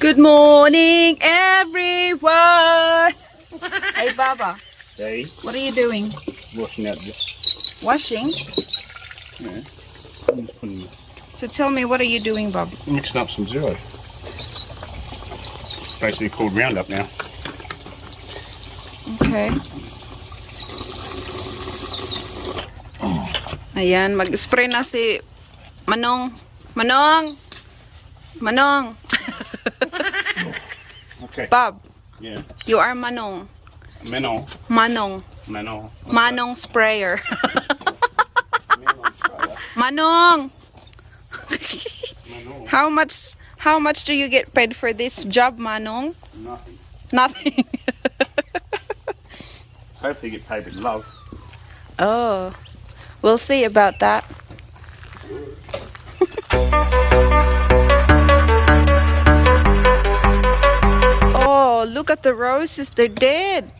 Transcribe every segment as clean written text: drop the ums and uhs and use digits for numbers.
Good morning, everyone. Hey, Baba. Hey. What are you doing? Washing out this. Washing? Yeah. I'm just putting, So tell me, what are you doing, Bob? mixing up some zero. Basically called Roundup now. Okay. Ayan, mag-spray na si Manong. Manong! Manong! Okay. Bob, Yeah. you are Manong. Manong. Manong. Manong. Manong sprayer. Manong. Manong! How much do you get paid for this job, Manong? Nothing. Nothing. Hopefully get paid with love. Oh, we'll see about that. Oh, look at the roses, they're dead.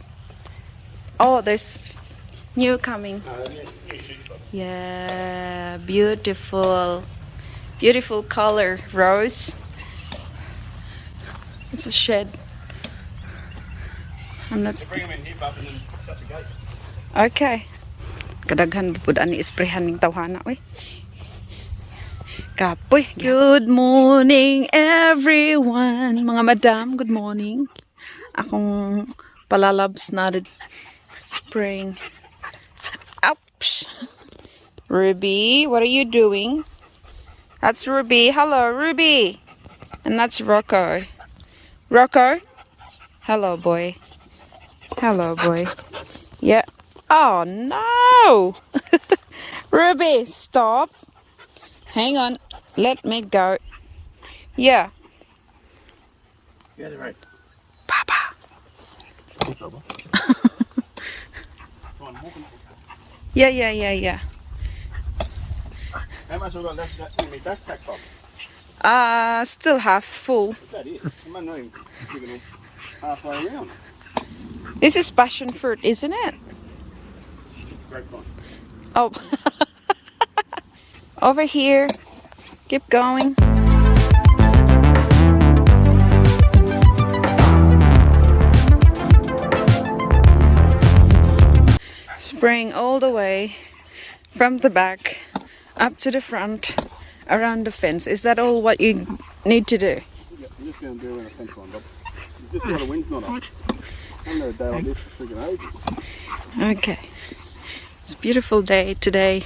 Oh, there's new coming. Yeah, beautiful. Beautiful color, rose. It's a shed. And that's Bring them in here, Bob, and then shut the gate. okay. Kadaghan pud ani isprehan ning tawhana we. Kapoy. Good morning everyone. Mga madam, good morning. Akong palalabs na spraying. Ouch. Ruby, what are you doing? That's Ruby. Hello, Ruby. And that's Rocco. Rocco? Hello, boy. Hello, boy. Yeah. Oh, no. Ruby, stop. Hang on. Let me go. Yeah. Yeah, they're right. Papa. Yeah. How much have I got left in my backpack, Bob? Still half full. Is that it? I might not even giving it halfway around. This is passion fruit, isn't it? Grapevine. Oh. Over here. Keep going. Spraying all the way from the back up to the front around the fence. Is that all what you need to do? Yeah, I'm just going to do around a fence line, Bob. There's just a lot of wind's not on. Under a day like this for freaking ages. Okay. It's a beautiful day today.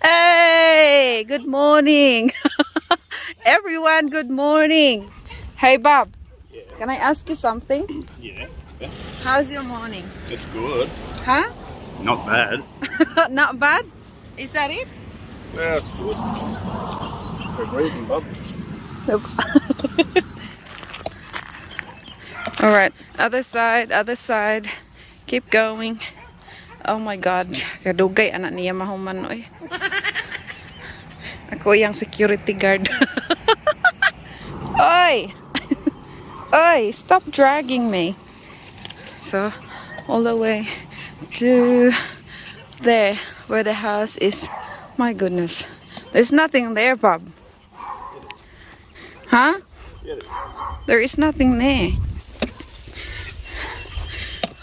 Hey, good morning. Everyone, good morning. Hey, Bob. Yeah. Can I ask you something? Yeah. How's your morning? It's good. Huh? Not bad. Not bad? Is that it? Yeah, it's good. We're breathing, Bob. All right, other side. Keep going. Oh my God, kadugay anak niya mahuman oy. Ako yung security guard. Oy! Oy, stop dragging me. So, all the way to there where the house is. My goodness. There's nothing there, Bob. Huh? There is nothing there.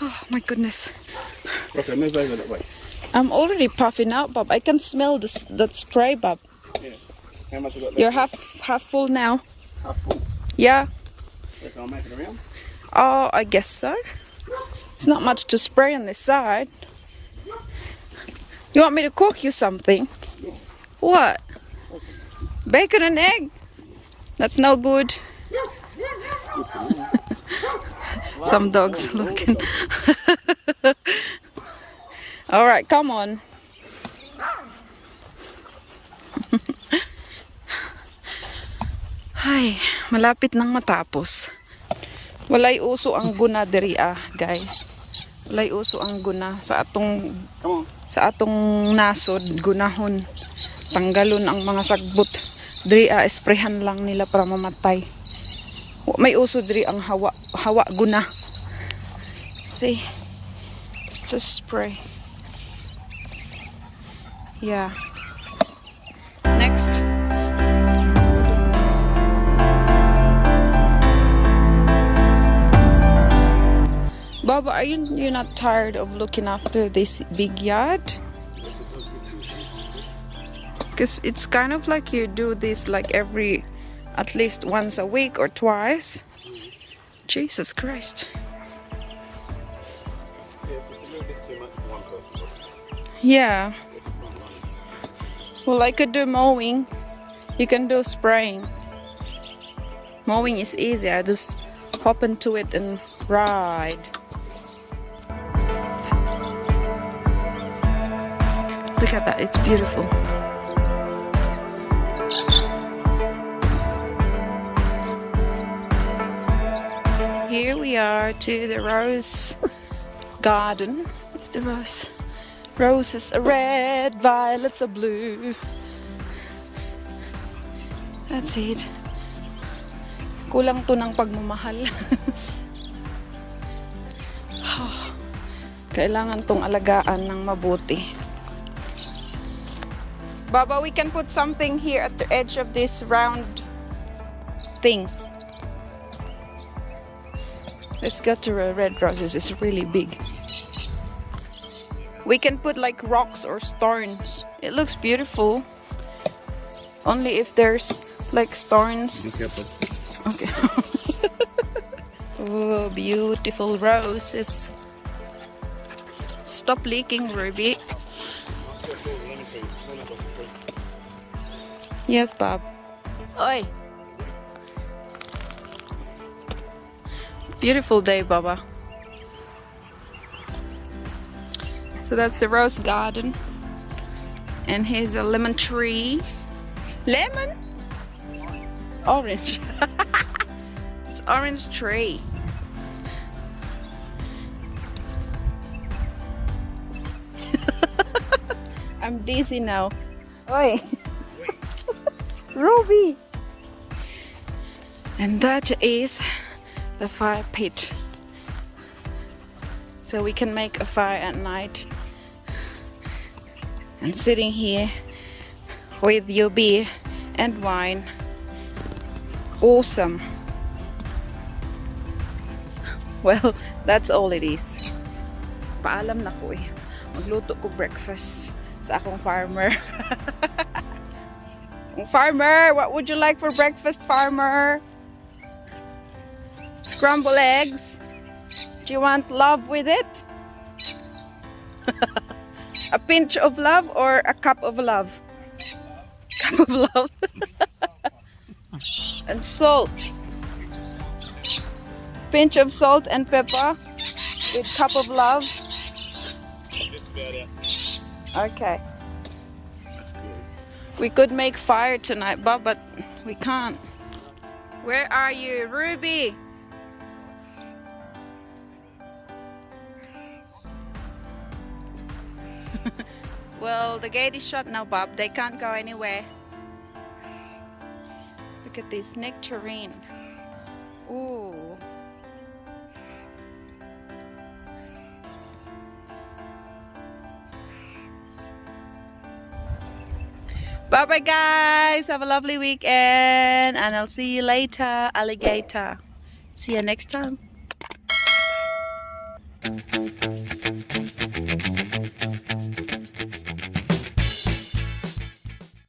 Oh my goodness. Okay, move over that way. I'm already puffing out, Bob. I can smell that spray, Bob. Yeah. How much have I got left? You're half full now. Half full. Yeah. Reckon I'll make it around? Oh, I guess so. It's not much to spray on this side. You want me to cook you something? Yeah. What? Bacon and egg? That's no good. Some dogs looking. All right, come on. Ay, malapit nang matapos. Walay uso ang guna diri guys. Walay uso ang guna sa atong nasod, gunahon. Tanggalon ang mga sagbot. Diri esprehan lang nila para mamatay. May uso diri ang hawa guna. See? It's just spray. Yeah. Next. Baba, are you not tired of looking after this big yard? Because it's kind of like you do this like at least once a week or twice. Jesus Christ. Yeah, it's a little bit too much for one person. Yeah. Well, I could do mowing. You can do spraying. Mowing is easy. I just hop into it and ride. Look at that. It's beautiful. Here we are to the rose garden. It's the rose. Roses are red, violets are blue. That's it. Kulang to ng pagmamahal. Kailangan tong alagaan ng mabuti. Baba, we can put something here at the edge of this round thing. Let's go to the red roses. It's really big. We can put like rocks or stones. It looks beautiful. Only if there's like stones. Be careful. Okay. Oh, beautiful roses. Stop leaking, Ruby. Yes, Bob. Oi. Beautiful day, Baba. So that's the rose garden. And here's a lemon tree. Lemon? Orange. It's orange tree. I'm dizzy now. Oi. Ruby. And that is the fire pit. So we can make a fire at night. And sitting here with your beer and wine. Awesome. Well, that's all it is. Paalam na ko eh. Magluto ko breakfast sa akong farmer. Farmer, what would you like for breakfast, farmer? Scrambled eggs. Do you want love with it? A pinch of love or a cup of love? Cup of love. And salt. Pinch of salt and pepper with cup of love. Okay. We could make fire tonight, Bob, but we can't. Where are you, Ruby? Well, the gate is shut now, Bob. They can't go anywhere. Look at this nectarine. Ooh. Bye bye, guys. Have a lovely weekend, and I'll see you later, alligator. See you next time.